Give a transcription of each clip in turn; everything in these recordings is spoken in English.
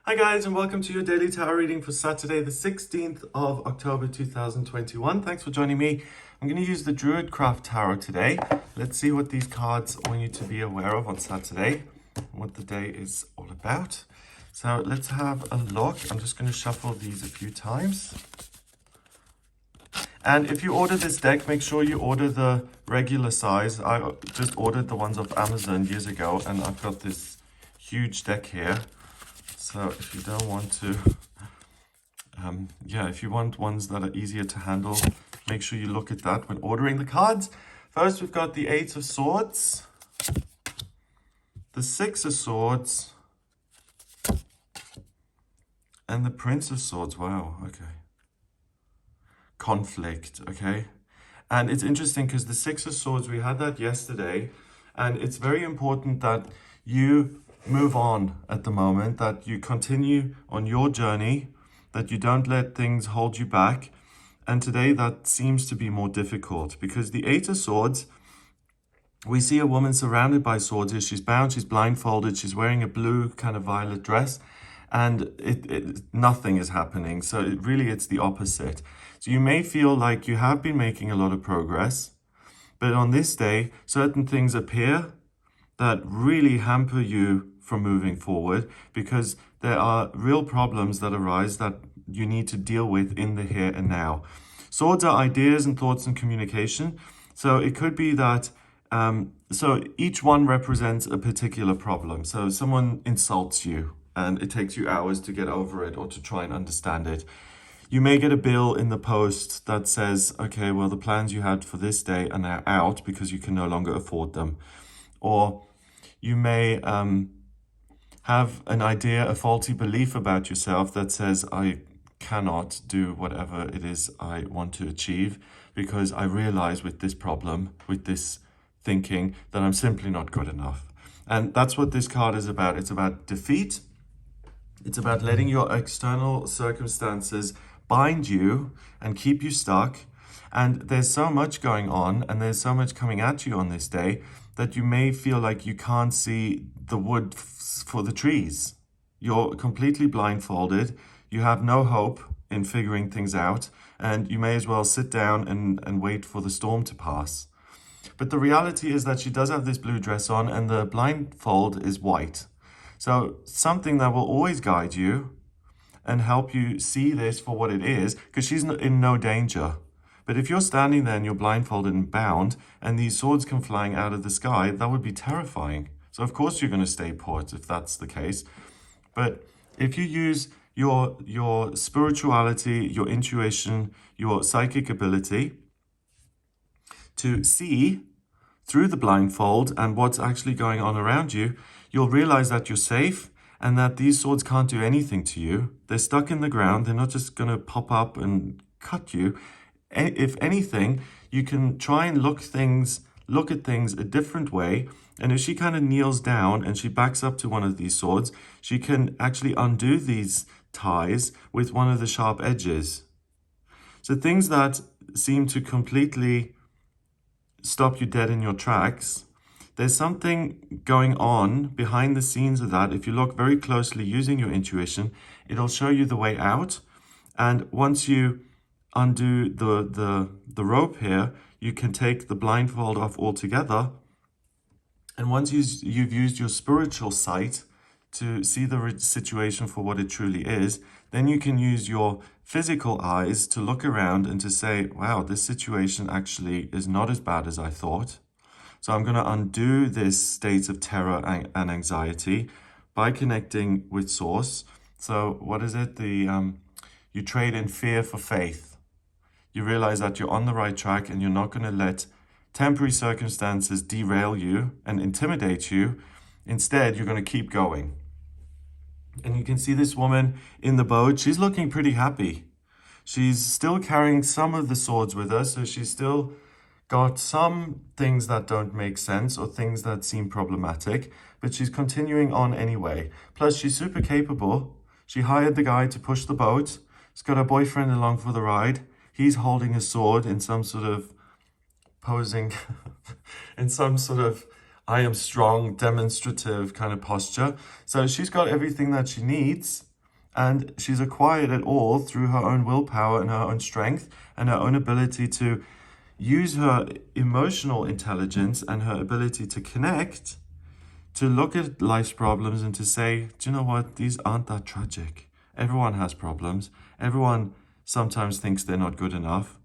Hi guys, and welcome to your daily tarot reading for Saturday the 16th of October 2021. Thanks for joining me. I'm going to use the Druidcraft Tarot today. Let's see what these cards want you to be aware of on Saturday, what the day is all about. So let's have a look. I'm just going to shuffle these a few times. And if you order this deck, make sure you order the regular size. I just ordered the ones off Amazon years ago, and I've got this huge deck here. So if you don't want to, if you want ones that are easier to handle, make sure you look at that when ordering the cards. First, we've got the Eight of Swords, the Six of Swords, and the Prince of Swords. Wow, okay. Conflict, okay. And it's interesting because the Six of Swords, we had that yesterday, and it's very important that you move on at the moment, that you continue on your journey, that you don't let things hold you back. And today that seems to be more difficult because the Eight of Swords, we see a woman surrounded by swords here. She's bound, she's blindfolded, she's wearing a blue kind of violet dress, and nothing is happening. So it's the opposite. So you may feel like you have been making a lot of progress, but on this day, certain things appear that really hamper you from moving forward because there are real problems that arise that you need to deal with in the here and now. Swords are ideas and thoughts and communication. So it could be that, so each one represents a particular problem. So someone insults you and it takes you hours to get over it or to try and understand it. You may get a bill in the post that says, okay, well, the plans you had for this day are now out because you can no longer afford them. Or you may have an idea, a faulty belief about yourself that says, I cannot do whatever it is I want to achieve because I realize with this problem, with this thinking, that I'm simply not good enough. And that's what this card is about. It's about defeat. It's about letting your external circumstances bind you and keep you stuck. And there's so much going on and there's so much coming at you on this day that you may feel like you can't see the wood for the trees. You're completely blindfolded. You have no hope in figuring things out, and you may as well sit down and wait for the storm to pass. But the reality is that she does have this blue dress on and the blindfold is white. So something that will always guide you and help you see this for what it is, because she's in no danger. But if you're standing there and you're blindfolded and bound and these swords come flying out of the sky, that would be terrifying. So of course you're going to stay put if that's the case. But if you use your spirituality, your intuition, your psychic ability to see through the blindfold and what's actually going on around you, you'll realize that you're safe and that these swords can't do anything to you. They're stuck in the ground. They're not just going to pop up and cut you. If anything, you can try and look at things a different way. And if she kind of kneels down and she backs up to one of these swords, she can actually undo these ties with one of the sharp edges. So things that seem to completely stop you dead in your tracks, there's something going on behind the scenes of that. If you look very closely using your intuition, it'll show you the way out. And once you undo the rope here, you can take the blindfold off altogether. And once you've used your spiritual sight to see the situation for what it truly is, then you can use your physical eyes to look around and to say, wow, this situation actually is not as bad as I thought. So I'm going to undo this state of terror and anxiety by connecting with Source. So what is it? You trade in fear for faith. You realize that you're on the right track and you're not going to let temporary circumstances derail you and intimidate you. Instead, you're going to keep going. And you can see this woman in the boat. She's looking pretty happy. She's still carrying some of the swords with her, so she's still got some things that don't make sense or things that seem problematic, but she's continuing on anyway. Plus, she's super capable. She hired the guy to push the boat. She's got her boyfriend along for the ride. He's holding a sword in some sort of posing, in some sort of I am strong, demonstrative kind of posture. So she's got everything that she needs. And she's acquired it all through her own willpower and her own strength and her own ability to use her emotional intelligence and her ability to connect, to look at life's problems and to say, do you know what? These aren't that tragic. Everyone has problems. Everyone sometimes thinks they're not good enough.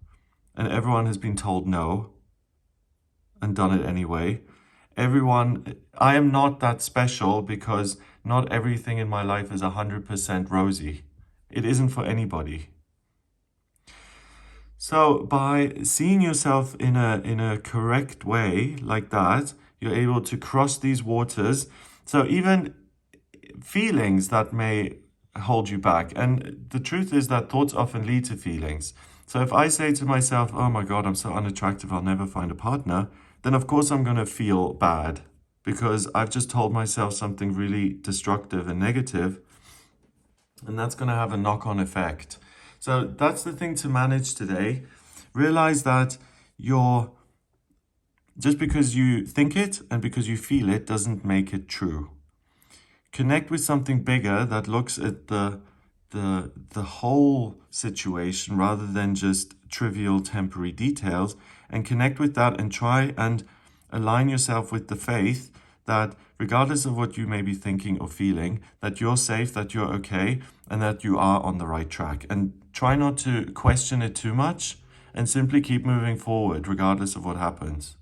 And everyone has been told no and done it anyway. I am not that special because not everything in my life is 100% rosy. It isn't for anybody. So by seeing yourself in a correct way like that, you're able to cross these waters. So even feelings that may hold you back. And the truth is that thoughts often lead to feelings. So if I say to myself, oh my God, I'm so unattractive, I'll never find a partner, then of course I'm going to feel bad because I've just told myself something really destructive and negative, and that's going to have a knock-on effect. So that's the thing to manage today. Realize that just because you think it and because you feel it doesn't make it true. Connect with something bigger that looks at the whole situation rather than just trivial temporary details, and connect with that and try and align yourself with the faith that regardless of what you may be thinking or feeling, that you're safe, that you're okay, and that you are on the right track. And try not to question it too much and simply keep moving forward regardless of what happens.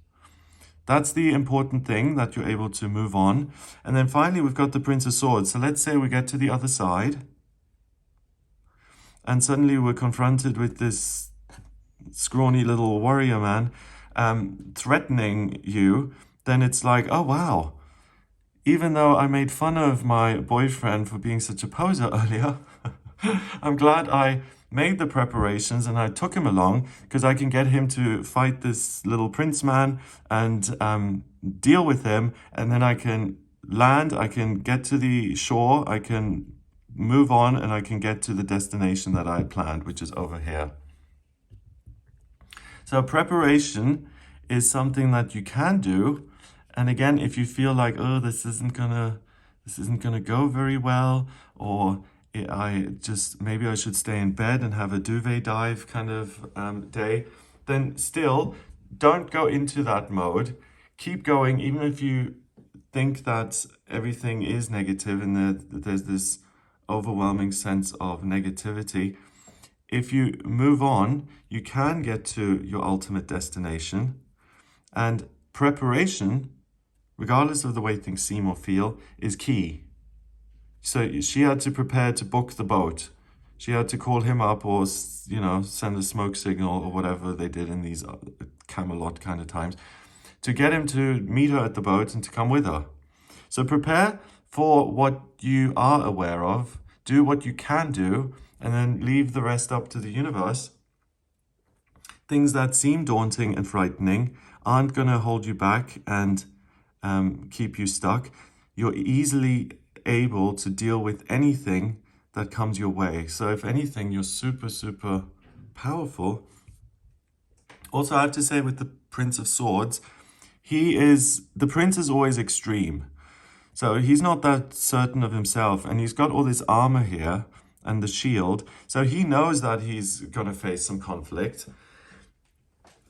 That's the important thing, that you're able to move on. And then finally, we've got the Prince of Swords. So let's say we get to the other side and suddenly we're confronted with this scrawny little warrior man threatening you. Then it's like, oh, wow. Even though I made fun of my boyfriend for being such a poser earlier, I'm glad I made the preparations and I took him along because I can get him to fight this little prince man and deal with him. And then I can land, I can get to the shore, I can move on, and I can get to the destination that I had planned, which is over here. So preparation is something that you can do. And again, if you feel like, oh, this isn't gonna go very well, or maybe I should stay in bed and have a duvet dive kind of day, then still don't go into that mode. Keep going, even if you think that everything is negative and there's this overwhelming sense of negativity. If you move on, you can get to your ultimate destination. And preparation, regardless of the way things seem or feel, is key. So she had to prepare to book the boat. She had to call him up or, send a smoke signal or whatever they did in these Camelot kind of times to get him to meet her at the boat and to come with her. So prepare for what you are aware of, do what you can do, and then leave the rest up to the universe. Things that seem daunting and frightening aren't going to hold you back and keep you stuck. You're easily able to deal with anything that comes your way. So if anything, you're super, super powerful. Also, I have to say with the Prince of Swords, the prince is always extreme. So he's not that certain of himself, and he's got all this armor here and the shield. So he knows that he's going to face some conflict,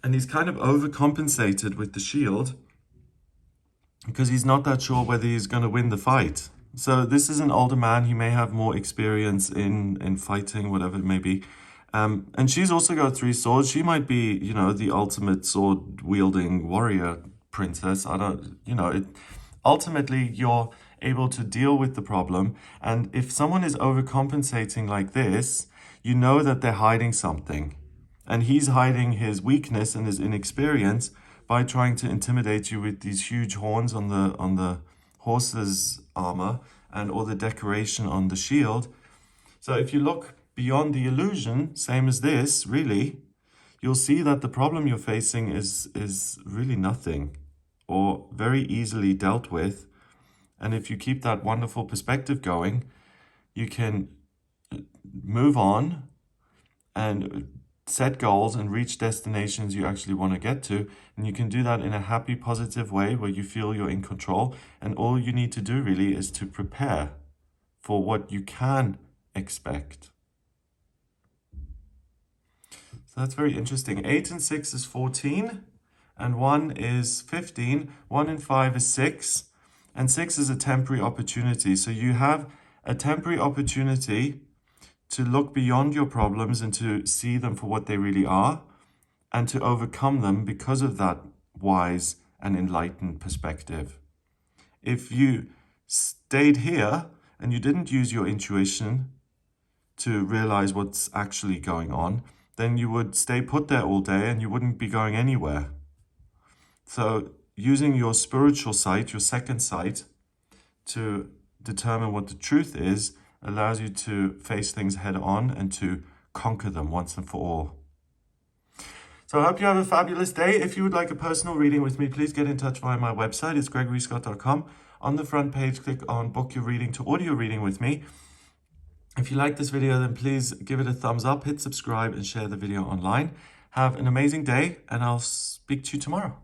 and he's kind of overcompensated with the shield because he's not that sure whether he's going to win the fight. So this is an older man. He may have more experience in fighting, whatever it may be. And she's also got 3 swords. She might be, the ultimate sword-wielding warrior princess. Ultimately, you're able to deal with the problem. And if someone is overcompensating like this, you know that they're hiding something. And he's hiding his weakness and his inexperience by trying to intimidate you with these huge horns on the horse's armor and all the decoration on the shield. So if you look beyond the illusion, same as this, really, you'll see that the problem you're facing is really nothing or very easily dealt with. And if you keep that wonderful perspective going, you can move on and set goals and reach destinations you actually want to get to. And you can do that in a happy, positive way where you feel you're in control. And all you need to do really is to prepare for what you can expect. So that's very interesting. 8 and 6 is 14, and 1 is 15. 1 and 5 is 6, and 6 is a temporary opportunity. So you have a temporary opportunity to look beyond your problems and to see them for what they really are, and to overcome them because of that wise and enlightened perspective. If you stayed here and you didn't use your intuition to realize what's actually going on, then you would stay put there all day and you wouldn't be going anywhere. So using your spiritual sight, your second sight, to determine what the truth is, allows you to face things head on and to conquer them once and for all. So I hope you have a fabulous day. If you would like a personal reading with me, please get in touch via my website. It's gregoryscott.com. On the front page, click on book your reading to audio reading with me. If you like this video, then please give it a thumbs up, hit subscribe, and share the video online. Have an amazing day, and I'll speak to you tomorrow.